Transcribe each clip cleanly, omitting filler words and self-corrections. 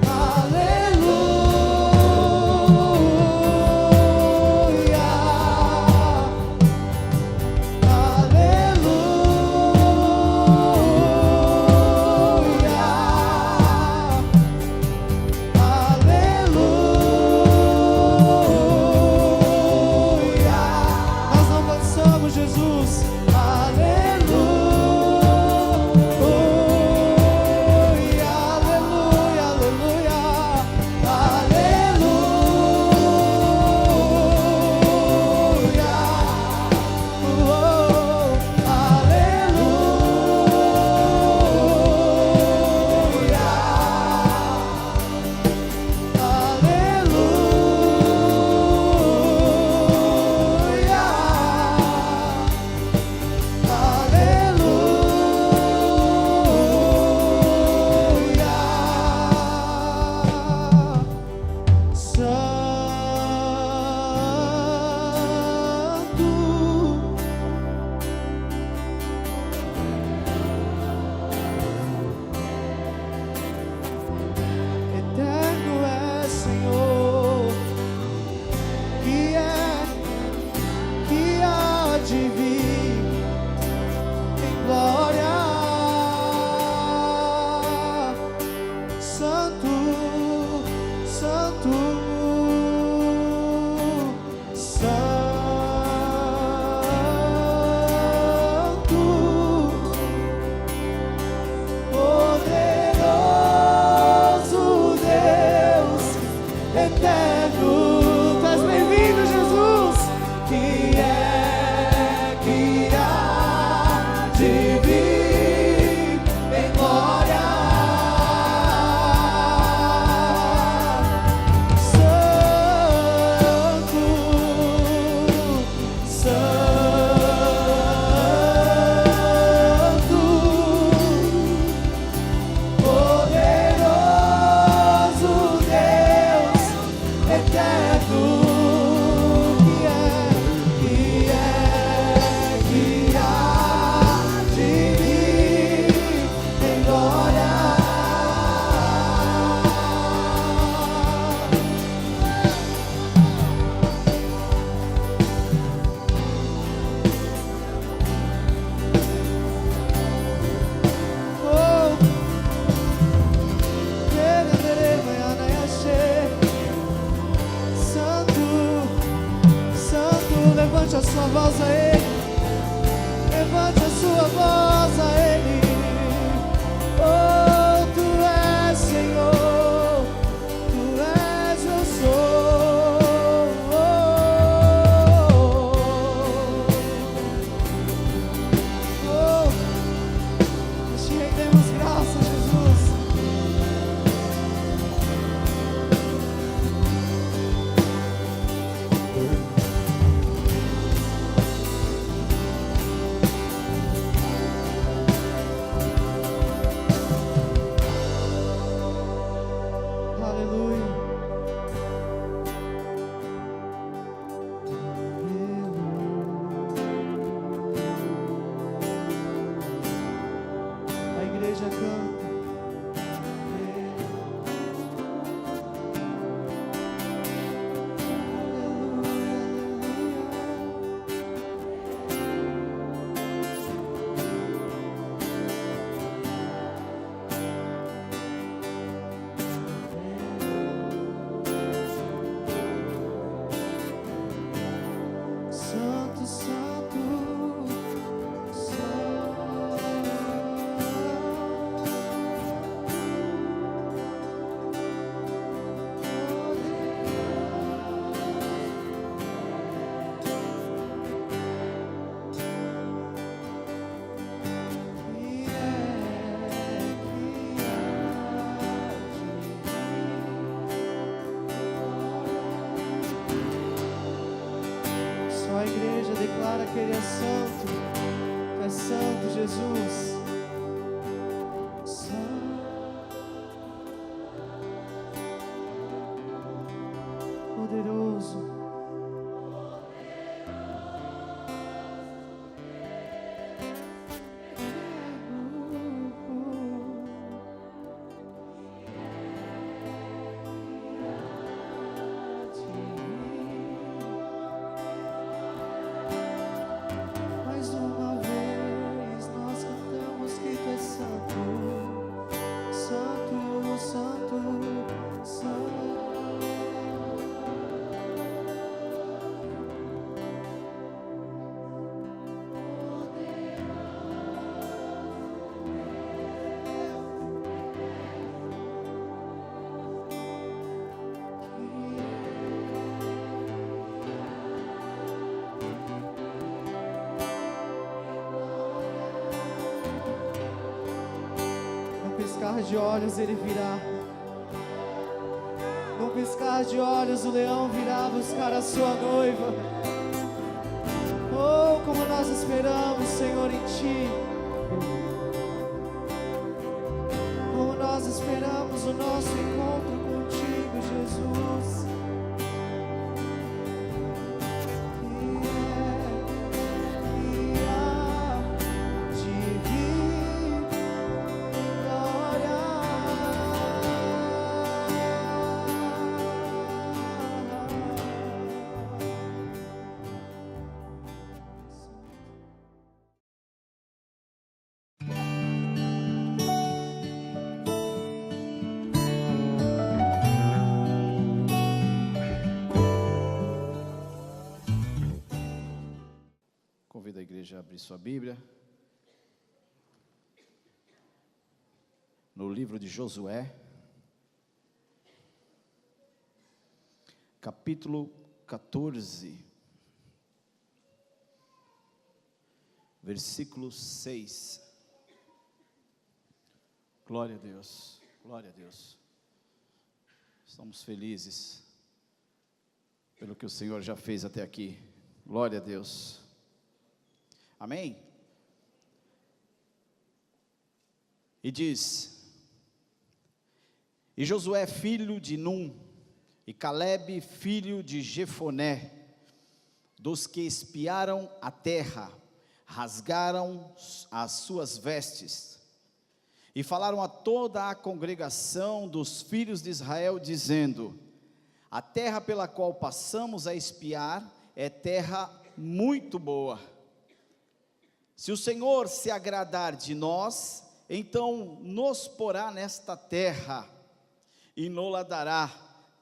Aleluia, aleluia. Tu és santo, Jesus. Poderoso. Mais uma vez nós cantamos que Tu és santo, santo, santo, santo. Num piscar de olhos Ele virá. Num piscar de olhos o leão virá buscar a sua noiva. Oh, como nós esperamos, Senhor, em Ti. Como nós esperamos o nosso encontro contigo, Jesus. Convido a igreja a abrir sua Bíblia no livro de Josué, capítulo 14, versículo 6. Glória a Deus, glória a Deus. Estamos felizes pelo que o Senhor já fez até aqui. Glória a Deus. Amém? E diz: E Josué filho de Num, e Calebe filho de Jefoné, dos que espiaram a terra, rasgaram as suas vestes, e falaram a toda a congregação dos filhos de Israel, dizendo: A terra pela qual passamos a espiar é terra muito boa. Se o Senhor se agradar de nós, então nos porá nesta terra, e nola dará,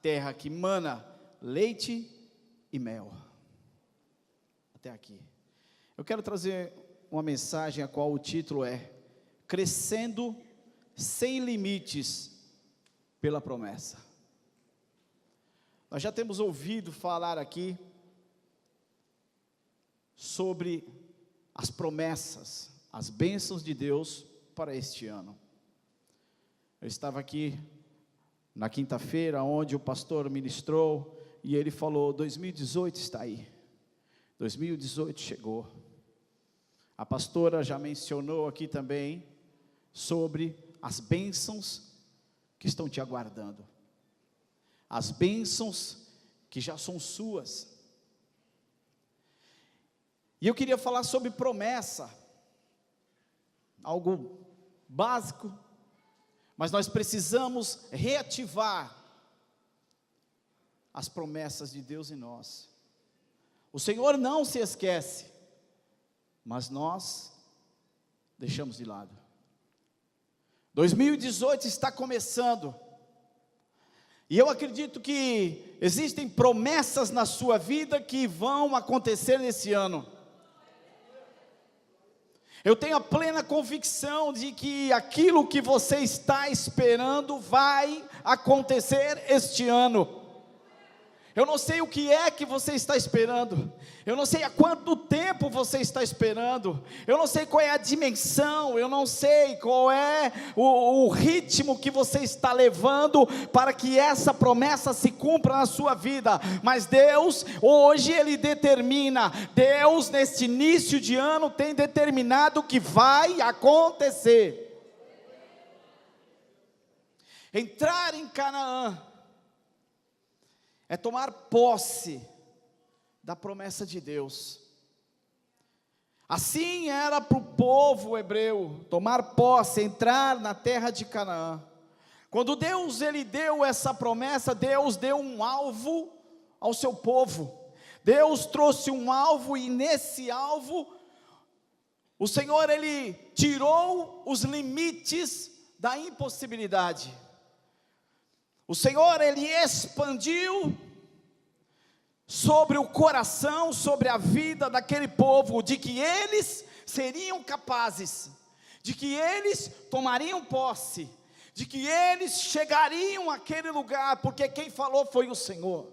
terra que mana leite e mel. Até aqui. Eu quero trazer uma mensagem a qual o título é: Crescendo sem limites pela promessa. Nós já temos ouvido falar aqui sobre as promessas, as bênçãos de Deus para este ano. Eu estava aqui na quinta-feira, onde o pastor ministrou, e ele falou: 2018 está aí, 2018 chegou. A pastora já mencionou aqui também sobre as bênçãos que estão te aguardando, as bênçãos que já são suas. E eu queria falar sobre promessa, algo básico, mas nós precisamos reativar as promessas de Deus em nós. O Senhor não se esquece, mas nós deixamos de lado. 2018 está começando, e eu acredito que existem promessas na sua vida que vão acontecer nesse ano. Eu tenho a plena convicção de que aquilo que você está esperando vai acontecer este ano. Eu não sei o que é que você está esperando, eu não sei há quanto tempo você está esperando, eu não sei qual é a dimensão, eu não sei qual é o ritmo que você está levando para que essa promessa se cumpra na sua vida, mas Deus, hoje Ele determina, Deus neste início de ano tem determinado que vai acontecer. Entrar em Canaã é tomar posse da promessa de Deus. Assim era para o povo hebreu, tomar posse, entrar na terra de Canaã. Quando Deus Ele deu essa promessa, Deus deu um alvo ao seu povo. Deus trouxe um alvo e nesse alvo, o Senhor Ele tirou os limites da impossibilidade. O Senhor, Ele expandiu sobre o coração, sobre a vida daquele povo, de que eles seriam capazes, de que eles tomariam posse, de que eles chegariam àquele lugar, porque quem falou foi o Senhor.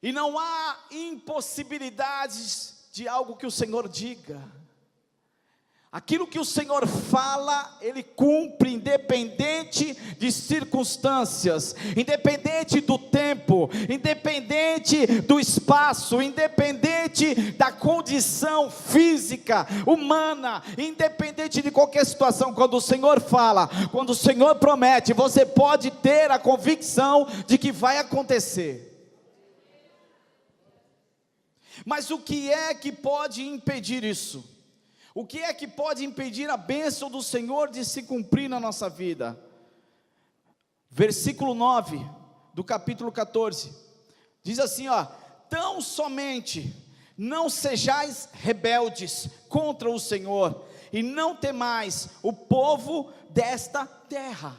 E não há impossibilidades de algo que o Senhor diga. Aquilo que o Senhor fala, Ele cumpre, independente de circunstâncias, independente do tempo, independente do espaço, independente da condição física, humana, independente de qualquer situação. Quando o Senhor fala, quando o Senhor promete, você pode ter a convicção de que vai acontecer. Mas o que é que pode impedir isso? O que é que pode impedir a bênção do Senhor de se cumprir na nossa vida? Versículo 9 do capítulo 14, diz assim, ó: tão somente não sejais rebeldes contra o Senhor, e não temais o povo desta terra.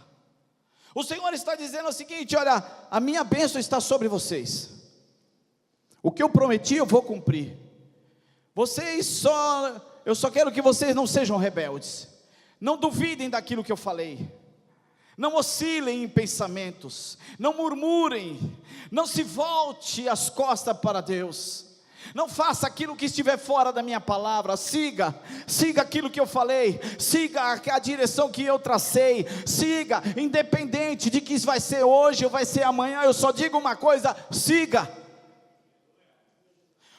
O Senhor está dizendo o seguinte: olha, a minha bênção está sobre vocês, o que eu prometi eu vou cumprir, eu só quero que vocês não sejam rebeldes, não duvidem daquilo que eu falei, não oscilem em pensamentos, não murmurem, não se volte as costas para Deus, não faça aquilo que estiver fora da minha palavra, siga aquilo que eu falei, siga a direção que eu tracei, siga, independente de que vai ser hoje ou vai ser amanhã, eu só digo uma coisa: siga.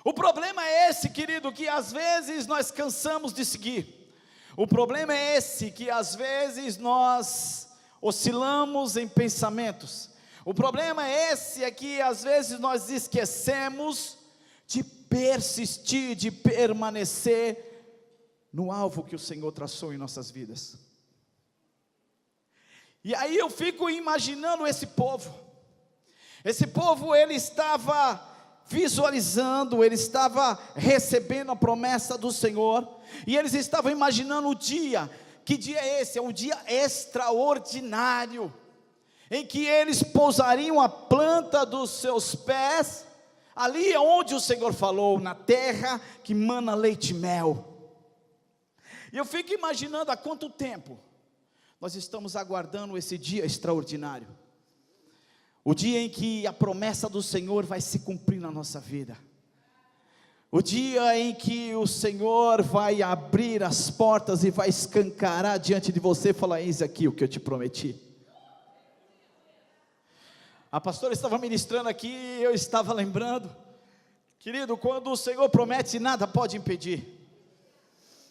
O problema é esse, querido, que às vezes nós cansamos de seguir. O problema é esse, que às vezes nós oscilamos em pensamentos. O problema é esse, é que às vezes nós esquecemos de persistir, de permanecer no alvo que o Senhor traçou em nossas vidas. E aí eu fico imaginando esse povo, ele estava visualizando, ele estava recebendo a promessa do Senhor, e eles estavam imaginando o dia. Que dia é esse? É um dia extraordinário, em que eles pousariam a planta dos seus pés, ali onde o Senhor falou, na terra que mana leite e mel. E eu fico imaginando há quanto tempo nós estamos aguardando esse dia extraordinário, o dia em que a promessa do Senhor vai se cumprir na nossa vida, o dia em que o Senhor vai abrir as portas e vai escancarar diante de você e falar: eis aqui o que eu te prometi. A pastora estava ministrando aqui e eu estava lembrando, querido, quando o Senhor promete, nada pode impedir.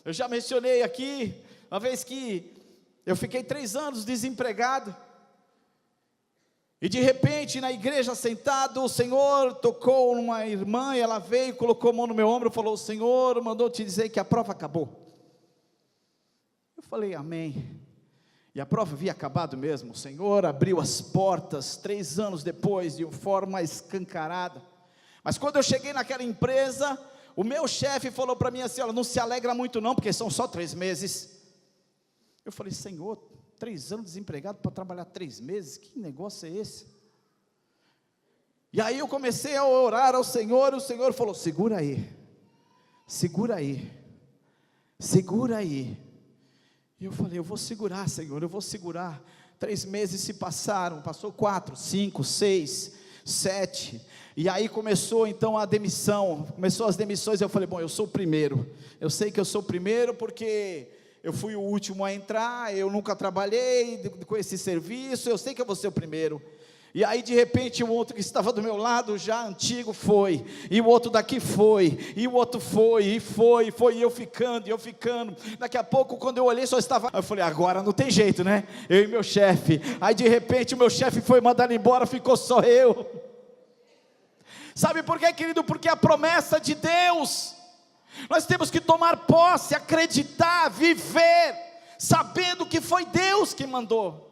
Eu já mencionei aqui, uma vez que eu fiquei 3 anos desempregado, e de repente na igreja sentado, o Senhor tocou numa irmã, e ela veio, colocou a mão no meu ombro e falou: o Senhor mandou te dizer que a prova acabou. Eu falei: amém. E a prova havia acabado mesmo. O Senhor abriu as portas 3 anos depois, de forma escancarada. Mas quando eu cheguei naquela empresa, o meu chefe falou para mim assim: olha, não se alegra muito não, porque são só 3 meses. Eu falei: Senhor, 3 anos desempregado para trabalhar 3 meses, que negócio é esse? E aí eu comecei a orar ao Senhor, e o Senhor falou: segura aí, segura aí, segura aí. E eu falei: eu vou segurar, Senhor, eu vou segurar. 3 meses se passaram, passou 4, 5, 6, 7. E aí começou então a demissão, começou as demissões. Eu falei, bom, eu sou o primeiro, eu sei que eu sou o primeiro porque eu fui o último a entrar, eu nunca trabalhei com esse serviço, eu sei que eu vou ser o primeiro. E aí de repente o outro que estava do meu lado, já antigo, foi, e o outro daqui foi, e o outro foi, e eu ficando, daqui a pouco quando eu olhei só estava, eu falei, agora não tem jeito, né, eu e meu chefe. Aí de repente o meu chefe foi mandado embora, ficou só eu. Sabe por quê, querido? Porque a promessa de Deus, nós temos que tomar posse, acreditar, viver, sabendo que foi Deus que mandou.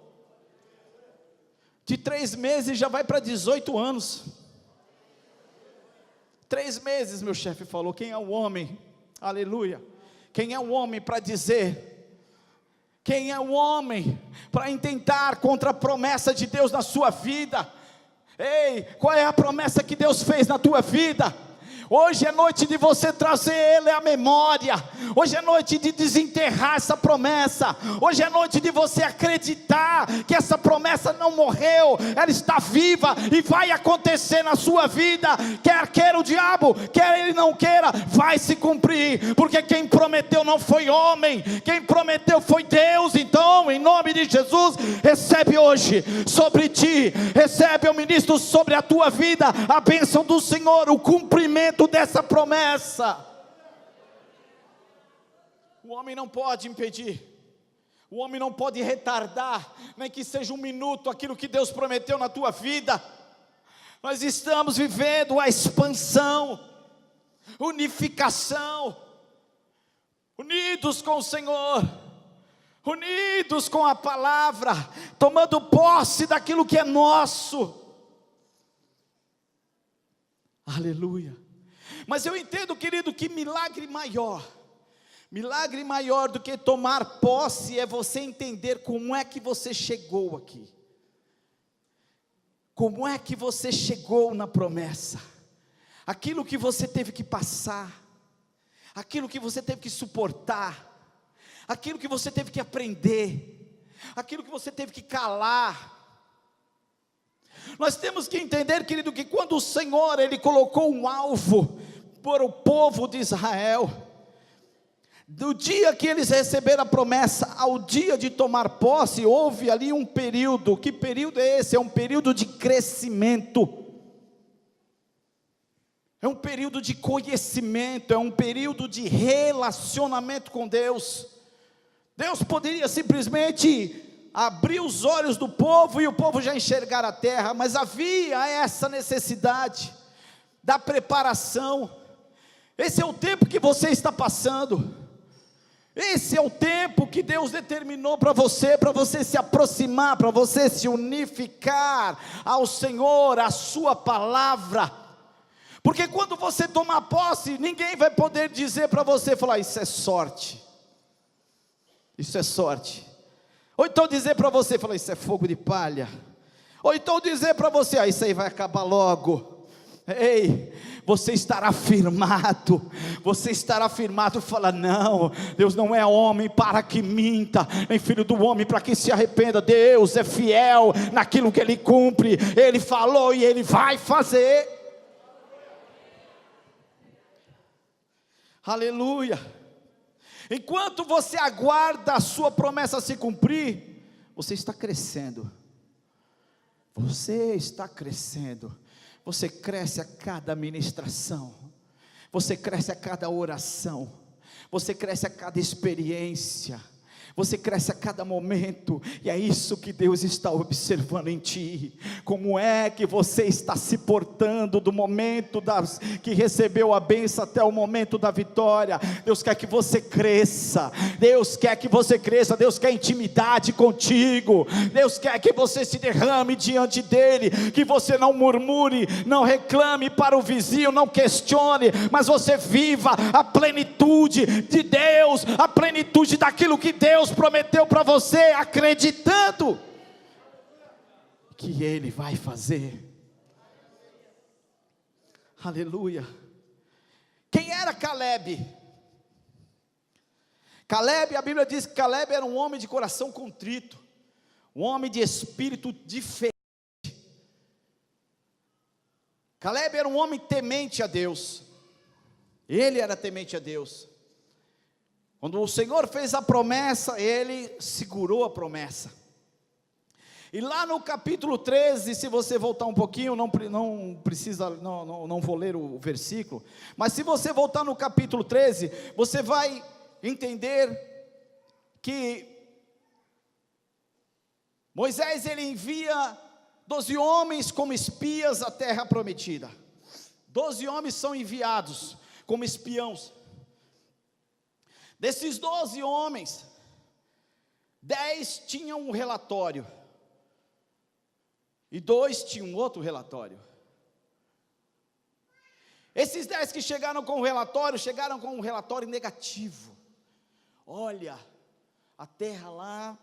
De 3 meses já vai para 18 anos. 3 meses, meu chefe falou, quem é o homem, aleluia, quem é o homem para dizer, quem é o homem para intentar contra a promessa de Deus na sua vida? Ei, qual é a promessa que Deus fez na tua vida? Hoje é noite de você trazer ele à memória. Hoje é noite de desenterrar essa promessa. Hoje é noite de você acreditar que essa promessa não morreu, ela está viva e vai acontecer na sua vida. Quer queira o diabo, quer ele não queira, vai se cumprir, porque quem prometeu não foi homem, quem prometeu foi Deus. Então, em nome de Jesus, recebe hoje sobre ti, recebe, eu ministro sobre a tua vida a bênção do Senhor, o cumprimento dessa promessa. O homem não pode impedir, o homem não pode retardar, nem que seja 1 minuto, aquilo que Deus prometeu na tua vida. Nós estamos vivendo a expansão, unificação, unidos com o Senhor, unidos com a palavra, tomando posse daquilo que é nosso. Aleluia. Mas eu entendo, querido, que milagre maior do que tomar posse é você entender como é que você chegou aqui, como é que você chegou na promessa, aquilo que você teve que passar, aquilo que você teve que suportar, aquilo que você teve que aprender, aquilo que você teve que calar. Nós temos que entender, querido, que quando o Senhor, Ele colocou um alvo para o povo de Israel, do dia que eles receberam a promessa ao dia de tomar posse, houve ali um período. Que período é esse? É um período de crescimento, é um período de conhecimento, é um período de relacionamento com Deus. Deus poderia simplesmente abrir os olhos do povo e o povo já enxergar a terra, mas havia essa necessidade da preparação. Esse é o tempo que você está passando, esse é o tempo que Deus determinou para você se aproximar, para você se unificar ao Senhor, à sua palavra, porque quando você tomar posse, ninguém vai poder dizer para você, falar, isso é sorte, ou então dizer para você, falar, isso é fogo de palha, ou então dizer para você, isso aí vai acabar logo. Ei, você estará firmado, fala, não, Deus não é homem para que minta, nem filho do homem para que se arrependa. Deus é fiel naquilo que Ele cumpre, Ele falou e Ele vai fazer. Aleluia. Enquanto você aguarda a sua promessa se cumprir, você está crescendo, você cresce a cada ministração, você cresce a cada oração, você cresce a cada experiência, você cresce a cada momento, e é isso que Deus está observando em ti. Como é que você está se portando do momento que recebeu a bênção até o momento da vitória. Deus quer que você cresça, Deus quer intimidade contigo, Deus quer que você se derrame diante dEle, que você não murmure, não reclame para o vizinho, não questione, mas você viva a plenitude de Deus, a plenitude daquilo que Deus prometeu para você, acreditando que Ele vai fazer. Aleluia. Quem era Caleb? Caleb, a Bíblia diz que Caleb era um homem de coração contrito, um homem de espírito diferente. Caleb era um homem temente a Deus. Ele era temente a Deus. Quando o Senhor fez a promessa, ele segurou a promessa. E lá no capítulo 13, se você voltar um pouquinho, não precisa, não vou ler o versículo, mas se você voltar no capítulo 13, você vai entender que Moisés, ele envia 12 homens como espias à terra prometida. 12 homens são enviados como espiões. Desses 12 homens, 10 tinham um relatório, e 2 tinham outro relatório. Esses 10 que chegaram com o relatório, chegaram com um relatório negativo. Olha, a terra lá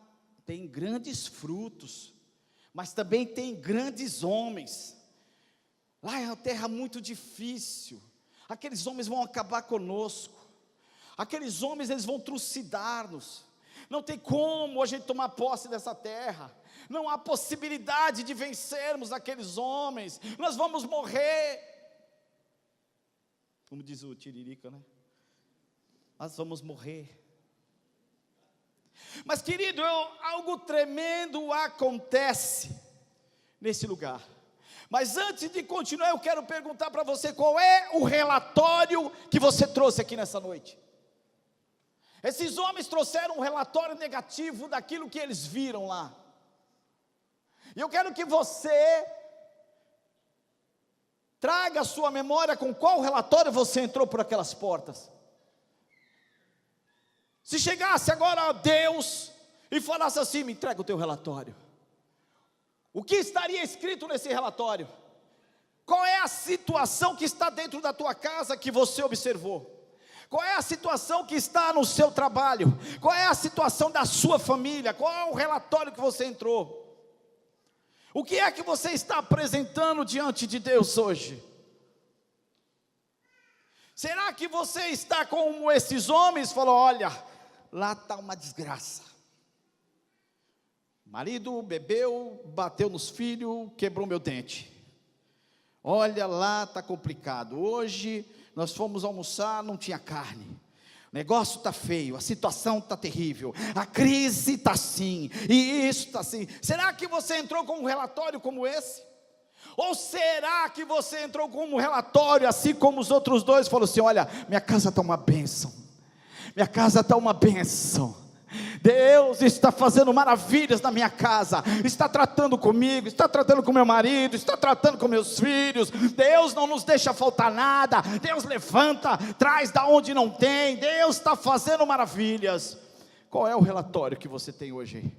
tem grandes frutos, mas também tem grandes homens. Lá é uma terra muito difícil. Aqueles homens vão acabar conosco. Aqueles homens, eles vão trucidar-nos. Não tem como a gente tomar posse dessa terra. Não há possibilidade de vencermos aqueles homens. Nós vamos morrer. Como diz o Tiririca, né? Nós vamos morrer. Mas querido, algo tremendo acontece nesse lugar. Mas antes de continuar, eu quero perguntar para você, qual é o relatório que você trouxe aqui nessa noite? Esses homens trouxeram um relatório negativo daquilo que eles viram lá. E eu quero que você traga a sua memória com qual relatório você entrou por aquelas portas. Se chegasse agora a Deus e falasse assim: me entrega o teu relatório, o que estaria escrito nesse relatório? Qual é a situação que está dentro da tua casa que você observou? Qual é a situação que está no seu trabalho? Qual é a situação da sua família? Qual é o relatório que você entrou? O que é que você está apresentando diante de Deus hoje? Será que você está como esses homens? Falou: olha, lá está uma desgraça. Marido bebeu, bateu nos filhos, quebrou meu dente. Olha, lá está complicado. Hoje nós fomos almoçar, não tinha carne. O negócio está feio, a situação está terrível, a crise está assim, e isso está assim. Será que você entrou com um relatório como esse? Ou será que você entrou com um relatório assim como os outros dois? Falou assim: olha, minha casa está uma bênção, minha casa está uma bênção. Deus está fazendo maravilhas na minha casa, está tratando comigo, está tratando com meu marido, está tratando com meus filhos. Deus não nos deixa faltar nada. Deus levanta, traz da onde não tem. Deus está fazendo maravilhas. Qual é o relatório que você tem hoje aí?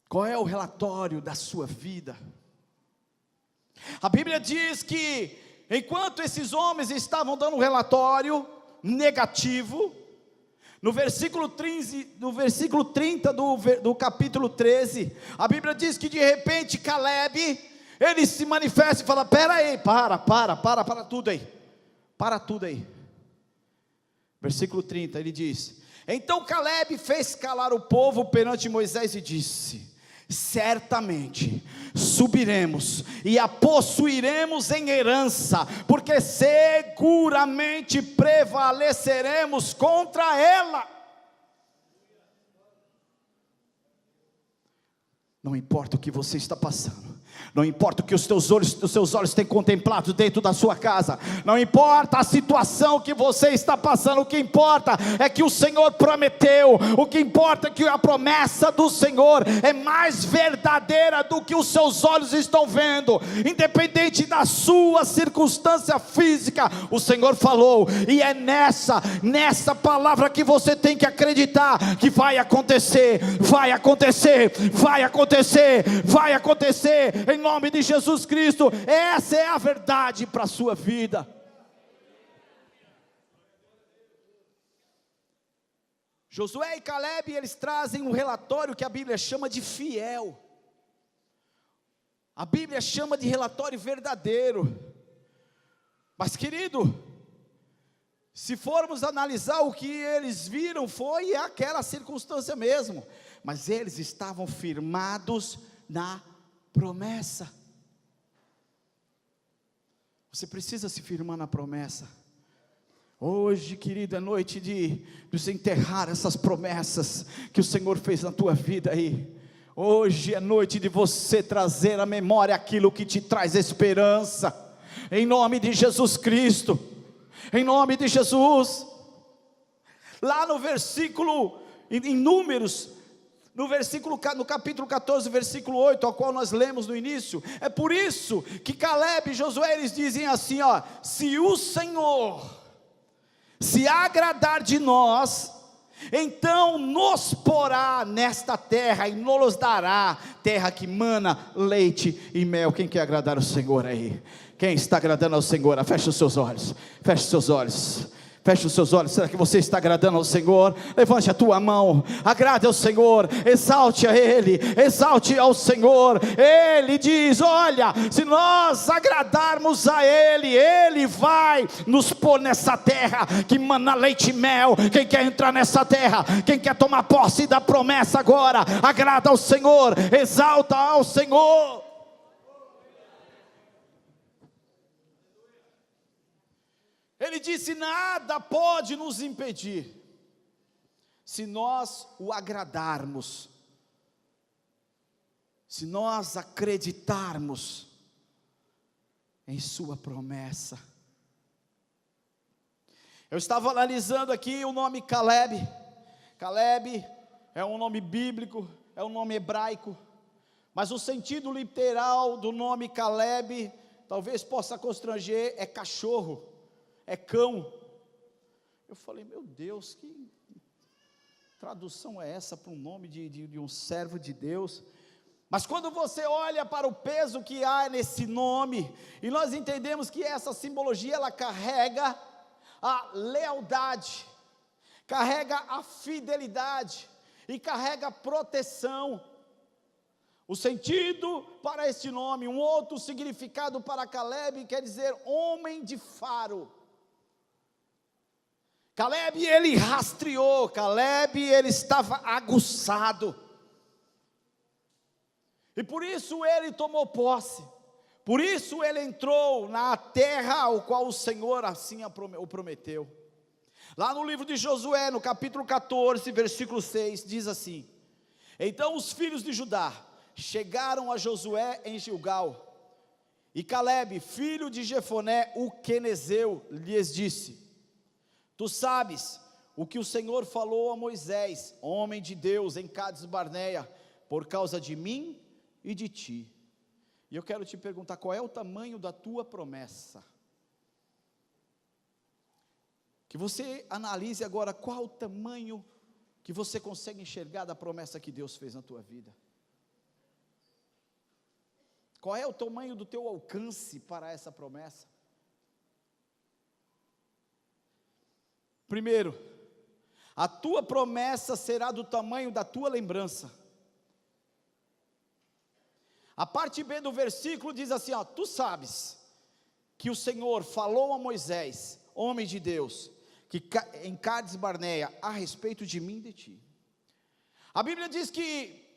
Qual é o relatório da sua vida? A Bíblia diz que enquanto esses homens estavam dando um relatório negativo, no versículo 30 do capítulo 13, a Bíblia diz que de repente Caleb, ele se manifesta e fala: pera aí, para tudo aí, para tudo aí. Versículo 30, ele diz: então Caleb fez calar o povo perante Moisés e disse: certamente subiremos e a possuiremos em herança, porque seguramente prevaleceremos contra ela. Não importa o que você está passando, não importa o que os seus olhos têm contemplado dentro da sua casa, não importa a situação que você está passando, o que importa é que o Senhor prometeu, o que importa é que a promessa do Senhor é mais verdadeira do que os seus olhos estão vendo. Independente da sua circunstância física, o Senhor falou, e é nessa palavra que você tem que acreditar, que vai acontecer, vai acontecer, vai acontecer, vai acontecer, em nome de Jesus Cristo. Essa é a verdade para a sua vida. Josué e Caleb, eles trazem um relatório que a Bíblia chama de fiel. A Bíblia chama de relatório verdadeiro. Mas querido, se formos analisar o que eles viram, foi aquela circunstância mesmo, mas eles estavam firmados na promessa. Você precisa se firmar na promessa. Hoje, querido, é noite de desenterrar essas promessas que o Senhor fez na tua vida aí. Hoje é noite de você trazer à memória aquilo que te traz esperança, em nome de Jesus Cristo, em nome de Jesus. Lá no versículo, em Números, no capítulo 14, versículo 8, ao qual nós lemos no início, é por isso que Caleb e Josué, eles dizem assim, ó: se o Senhor se agradar de nós, então nos porá nesta terra e nos dará terra que mana leite e mel. Quem quer agradar o Senhor aí? Quem está agradando ao Senhor? Feche os seus olhos, feche os seus olhos. Feche os seus olhos. Será que você está agradando ao Senhor? Levante a tua mão, agrade ao Senhor, exalte a Ele, exalte ao Senhor. Ele diz: olha, se nós agradarmos a Ele, Ele vai nos pôr nessa terra que mana leite e mel. Quem quer entrar nessa terra? Quem quer tomar posse da promessa agora? Agrada ao Senhor, exalta ao Senhor. Ele disse: nada pode nos impedir, se nós o agradarmos, se nós acreditarmos em sua promessa. Eu estava analisando aqui o nome Caleb. Caleb é um nome bíblico, é um nome hebraico, mas o sentido literal do nome Caleb talvez possa constranger, é cachorro, é cão. Eu falei: meu Deus, que tradução é essa para um nome de um servo de Deus? Mas quando você olha para o peso que há nesse nome, e nós entendemos que essa simbologia, ela carrega a lealdade, carrega a fidelidade, e carrega a proteção. O sentido para este nome, um outro significado para Caleb, quer dizer homem de faro. Caleb, ele rastreou, Caleb, ele estava aguçado, e por isso ele tomou posse, por isso ele entrou na terra ao qual o Senhor assim o prometeu. Lá no livro de Josué, no capítulo 14, versículo 6, diz assim: então os filhos de Judá chegaram a Josué em Gilgal, e Caleb, filho de Jefoné, o quenezeu, lhes disse: tu sabes o que o Senhor falou a Moisés, homem de Deus, em Cades Barneia, por causa de mim e de ti. E eu quero te perguntar: qual é o tamanho da tua promessa? Que você analise agora qual o tamanho que você consegue enxergar da promessa que Deus fez na tua vida. Qual é o tamanho do teu alcance para essa promessa? Primeiro, a tua promessa será do tamanho da tua lembrança. A parte B do versículo diz assim, ó: tu sabes que o Senhor falou a Moisés, homem de Deus, que em Cades Barneia, a respeito de mim e de ti. A Bíblia diz que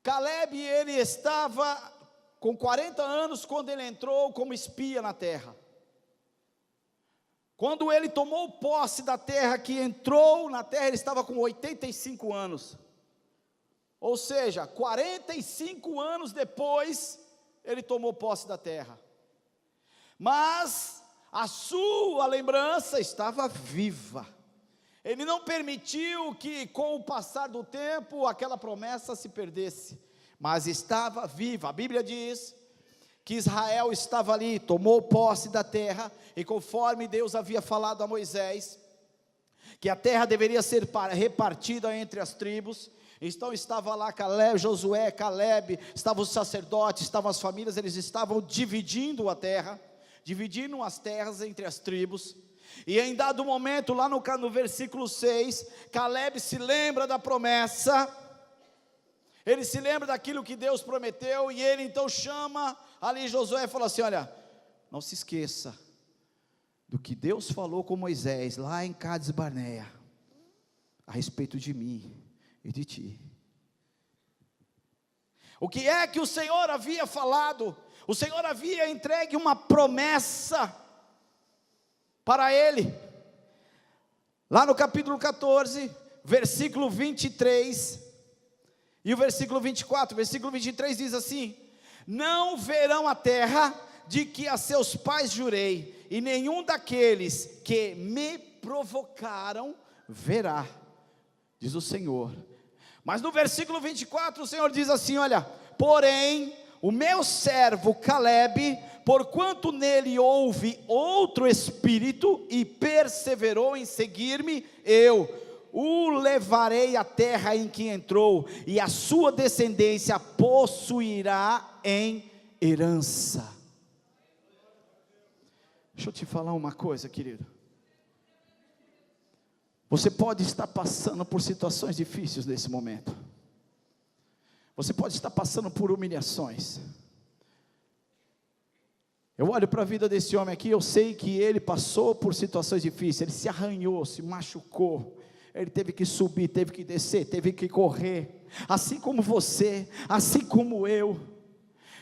Caleb, ele estava com 40 anos quando ele entrou como espia na terra. Quando ele tomou posse da terra, que entrou na terra, ele estava com 85 anos. Ou seja, 45 anos depois, ele tomou posse da terra. Mas a sua lembrança estava viva. Ele não permitiu que, com o passar do tempo, aquela promessa se perdesse, mas estava viva. A Bíblia diz que Israel estava ali, tomou posse da terra, e conforme Deus havia falado a Moisés, que a terra deveria ser repartida entre as tribos. Então estava lá Josué, Caleb, estavam os sacerdotes, estavam as famílias, eles estavam dividindo a terra, dividindo as terras entre as tribos. E em dado momento, lá no versículo 6, Caleb se lembra da promessa, ele se lembra daquilo que Deus prometeu, e ele então chama ali Josué e fala assim: olha, não se esqueça do que Deus falou com Moisés, lá em Cades Barneia, a respeito de mim e de ti. O que é que o Senhor havia falado? O Senhor havia entregue uma promessa para ele. Lá no capítulo 14, versículo 23 e o versículo 24. Versículo 23 diz assim: não verão a terra de que a seus pais jurei, e nenhum daqueles que me provocaram verá, diz o Senhor. Mas no versículo 24 o Senhor diz assim: olha, porém o meu servo Calebe, porquanto nele houve outro espírito e perseverou em seguir-me, eu o levarei à terra em que entrou, e a sua descendência possuirá em herança. Deixa eu te falar uma coisa, querido. Você pode estar passando por situações difíceis nesse momento. Você pode estar passando por humilhações. Eu olho para a vida desse homem aqui, eu sei que ele passou por situações difíceis, ele se arranhou, se machucou, ele teve que subir, teve que descer, teve que correr, assim como você, assim como eu.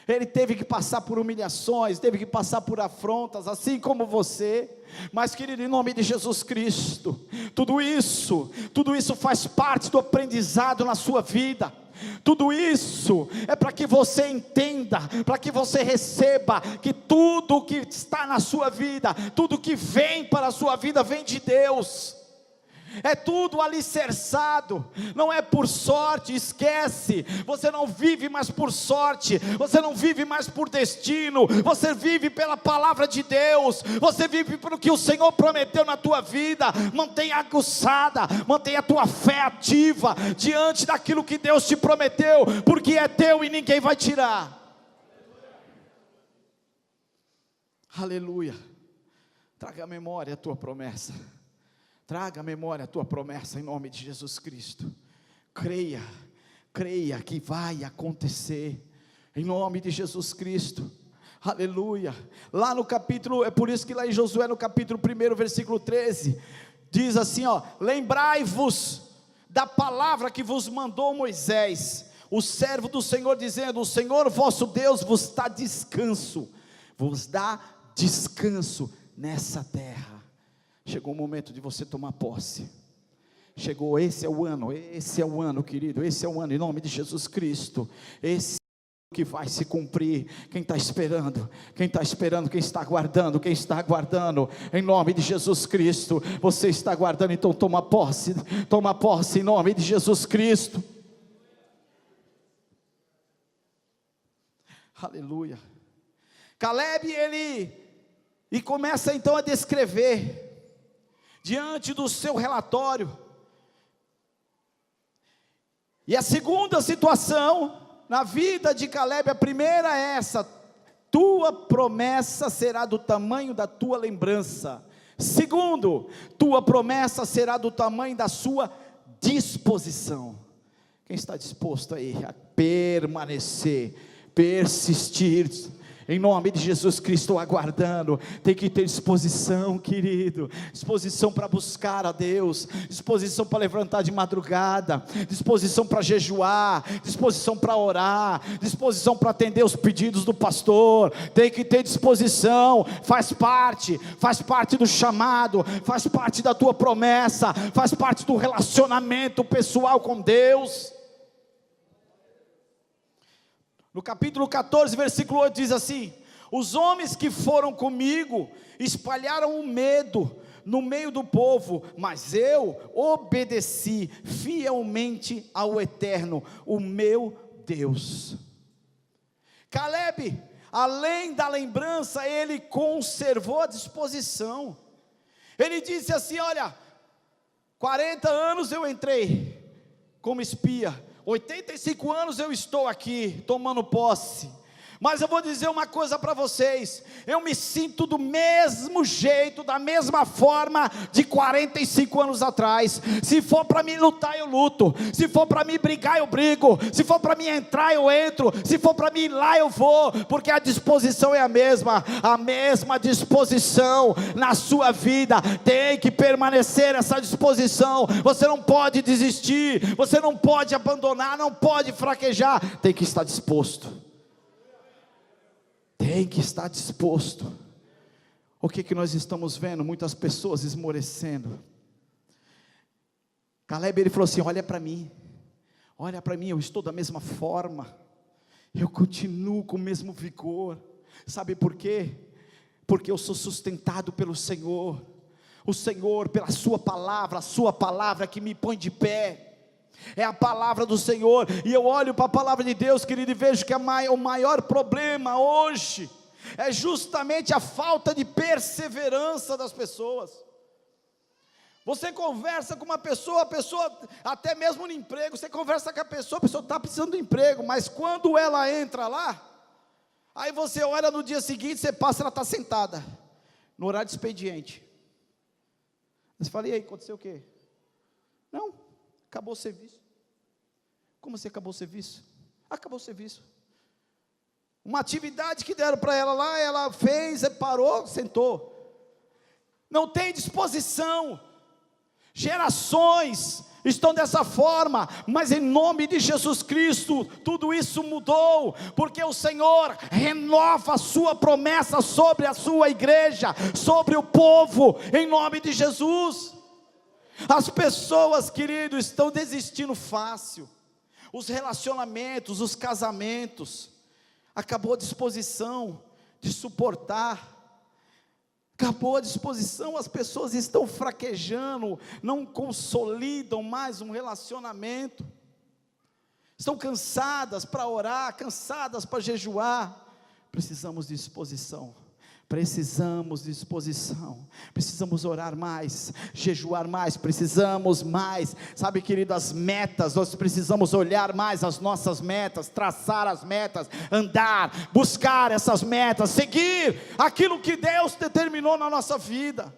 Ele teve que passar por humilhações, teve que passar por afrontas, assim como você. Mas, querido, em nome de Jesus Cristo, tudo isso faz parte do aprendizado na sua vida. Tudo isso é para que você entenda, para que você receba que tudo que está na sua vida, tudo que vem para a sua vida vem de Deus. É tudo alicerçado, não é por sorte, esquece, você não vive mais por sorte, você não vive mais por destino, você vive pela palavra de Deus, você vive pelo que o Senhor prometeu na tua vida. Mantenha aguçada, mantenha a tua fé ativa, diante daquilo que Deus te prometeu, porque é teu e ninguém vai tirar. Aleluia. Traga à memória a tua promessa. Traga à memória a tua promessa em nome de Jesus Cristo. Creia que vai acontecer em nome de Jesus Cristo. Aleluia. Lá no capítulo, é por isso que lá em Josué, no capítulo 1, versículo 13, diz assim, ó: lembrai-vos da palavra que vos mandou Moisés, o servo do Senhor, dizendo: o Senhor vosso Deus vos dá descanso nessa terra. Chegou o momento de você tomar posse. Chegou, esse é o ano, querido, esse é o ano, em nome de Jesus Cristo. Esse é o que vai se cumprir. Quem está esperando, quem está aguardando, em nome de Jesus Cristo. Você está aguardando, então toma posse em nome de Jesus Cristo. Aleluia. Calebe, e começa então a descrever, diante do seu relatório. E a segunda situação na vida de Calebe, a primeira é essa: tua promessa será do tamanho da tua lembrança. Segundo, tua promessa será do tamanho da sua disposição. Quem está disposto aí a permanecer, persistir, em nome de Jesus Cristo, aguardando? Tem que ter disposição, querido, disposição para buscar a Deus, disposição para levantar de madrugada, disposição para jejuar, disposição para orar, disposição para atender os pedidos do pastor. Tem que ter disposição, faz parte do chamado, faz parte da tua promessa, faz parte do relacionamento pessoal com Deus. No capítulo 14, versículo 8 diz assim: os homens que foram comigo espalharam o medo no meio do povo, mas eu obedeci fielmente ao Eterno, o meu Deus. Calebe, além da lembrança, ele conservou a disposição. Ele disse assim: olha, 40 anos eu entrei como espia, 85 anos eu estou aqui tomando posse, Mas eu vou dizer uma coisa para vocês, eu me sinto do mesmo jeito, da mesma forma de 45 anos atrás. Se for para mim lutar, eu luto. Se for para mim brigar, eu brigo. Se for para mim entrar, eu entro. Se for para mim ir lá, eu vou, porque a disposição é a mesma disposição na sua vida, tem que permanecer essa disposição. Você não pode desistir, você não pode abandonar, não pode fraquejar, tem que estar disposto. Tem que estar disposto. O que nós estamos vendo? Muitas pessoas esmorecendo. Caleb, ele falou assim: olha para mim, eu estou da mesma forma, eu continuo com o mesmo vigor. Sabe por quê? Porque eu sou sustentado pelo Senhor. O Senhor, pela sua palavra, a sua palavra que me põe de pé. É a palavra do Senhor, e eu olho para a palavra de Deus, querido, e vejo que o maior problema hoje é justamente a falta de perseverança das pessoas. Você conversa com uma pessoa, a pessoa, até mesmo no emprego, você conversa com a pessoa está precisando de emprego, mas quando ela entra lá, aí você olha no dia seguinte, você passa, ela está sentada, no horário de expediente. Você fala: e aí, aconteceu o quê? Não, acabou o serviço. Como assim acabou o serviço? Acabou o serviço. Uma atividade que deram para ela lá, ela fez, parou, sentou. Não tem disposição. Gerações estão dessa forma, mas em nome de Jesus Cristo, tudo isso mudou, porque o Senhor renova a sua promessa sobre a sua igreja, sobre o povo, em nome de Jesus. As pessoas, querido, estão desistindo fácil. Os relacionamentos, os casamentos, acabou a disposição de suportar. Acabou a disposição, as pessoas estão fraquejando, não consolidam mais um relacionamento. Estão cansadas para orar, cansadas para jejuar. Precisamos de disposição. Precisamos orar mais, jejuar mais, precisamos mais, sabe, querido, as metas, nós precisamos olhar mais as nossas metas, traçar as metas, andar, buscar essas metas, seguir aquilo que Deus determinou na nossa vida.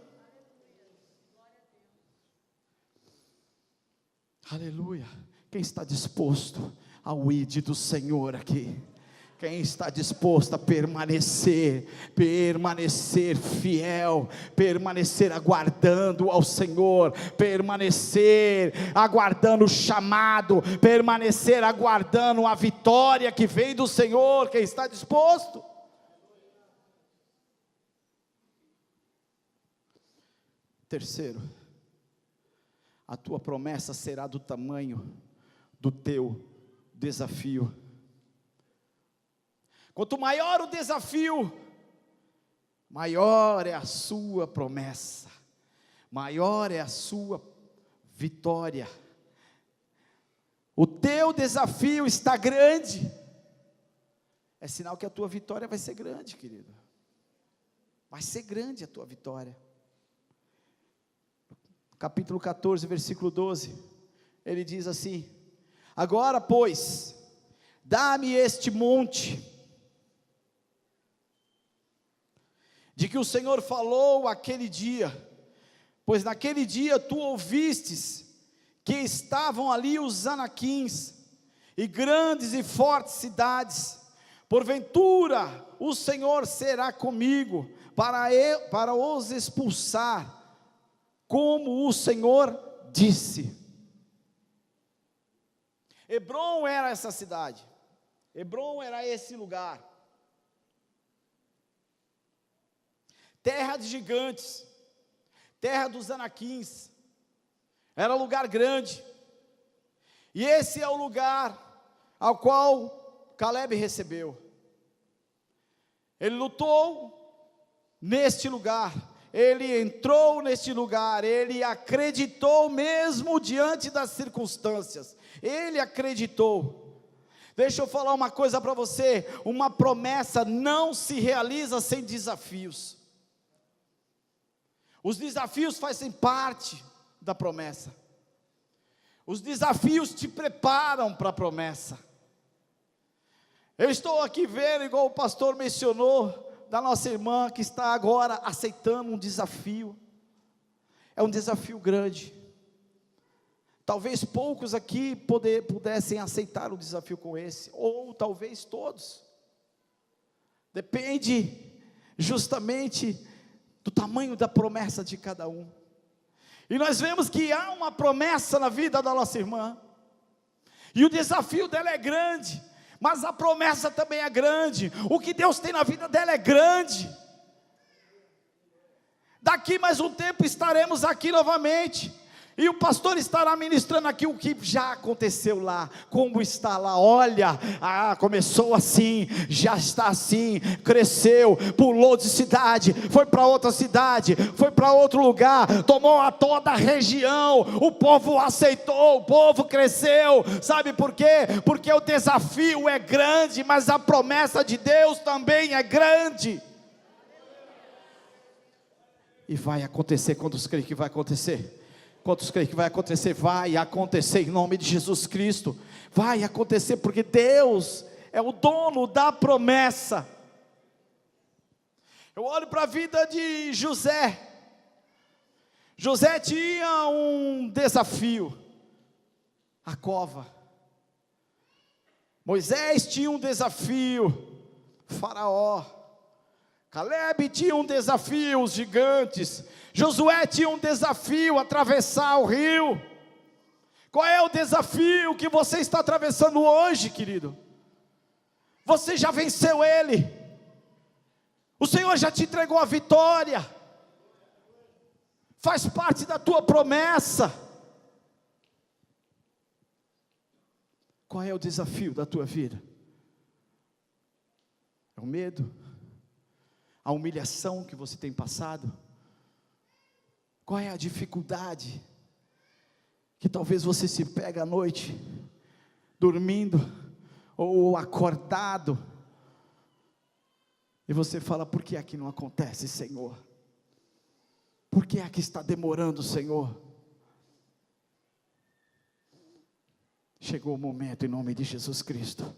Aleluia. Quem está disposto ao ID do Senhor aqui? Quem está disposto a permanecer fiel, permanecer aguardando ao Senhor, permanecer aguardando o chamado, permanecer aguardando a vitória que vem do Senhor? Quem está disposto? Terceiro, a tua promessa será do tamanho do teu desafio. Quanto maior o desafio, maior é a sua promessa, maior é a sua vitória. O teu desafio está grande, é sinal que a tua vitória vai ser grande, querido. Vai ser grande a tua vitória. Capítulo 14, versículo 12, ele diz assim: agora, pois, dá-me este monte, de que o Senhor falou aquele dia, pois naquele dia tu ouvistes que estavam ali os anaquins, e grandes e fortes cidades. Porventura o Senhor será comigo, para os expulsar, como o Senhor disse. Hebrom era essa cidade, Hebrom era esse lugar, terra de gigantes, terra dos anaquins, era um lugar grande, e esse é o lugar ao qual Caleb recebeu. Ele lutou neste lugar, ele entrou neste lugar, ele acreditou mesmo diante das circunstâncias, ele acreditou. Deixa eu falar uma coisa para você, uma promessa não se realiza sem desafios. Os desafios fazem parte da promessa. Os desafios te preparam para a promessa. Eu estou aqui vendo, igual o pastor mencionou, da nossa irmã que está agora aceitando um desafio. É um desafio grande. Talvez poucos aqui pudessem aceitar um desafio como esse, ou talvez todos. Depende justamente do tamanho da promessa de cada um. E nós vemos que há uma promessa na vida da nossa irmã, e o desafio dela é grande, mas a promessa também é grande. O que Deus tem na vida dela é grande. Daqui mais um tempo estaremos aqui novamente, e o pastor estará ministrando aqui o que já aconteceu lá, como está lá. Olha, começou assim, já está assim, cresceu, pulou de cidade, foi para outra cidade, foi para outro lugar, tomou a toda a região, o povo aceitou, o povo cresceu. Sabe por quê? Porque o desafio é grande, mas a promessa de Deus também é grande. E vai acontecer. Quantos creem que vai acontecer? Quantos creem que vai acontecer? Vai acontecer em nome de Jesus Cristo. Vai acontecer, porque Deus é o dono da promessa. Eu olho para a vida de José. José tinha um desafio: a cova. Moisés tinha um desafio: Faraó. Caleb tinha um desafio: os gigantes. Josué tinha um desafio: atravessar o rio. Qual é o desafio que você está atravessando hoje, querido? Você já venceu ele. O Senhor já te entregou a vitória. Faz parte da tua promessa. Qual é o desafio da tua vida? É o medo? A humilhação que você tem passado? Qual é a dificuldade que talvez você se pega à noite, dormindo, ou acordado, e você fala: por que é que não acontece, Senhor? Por que é que está demorando, Senhor? Chegou o momento, em nome de Jesus Cristo.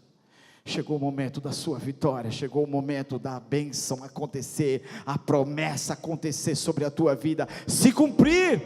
Chegou o momento da sua vitória, chegou o momento da bênção acontecer, a promessa acontecer sobre a tua vida, se cumprir.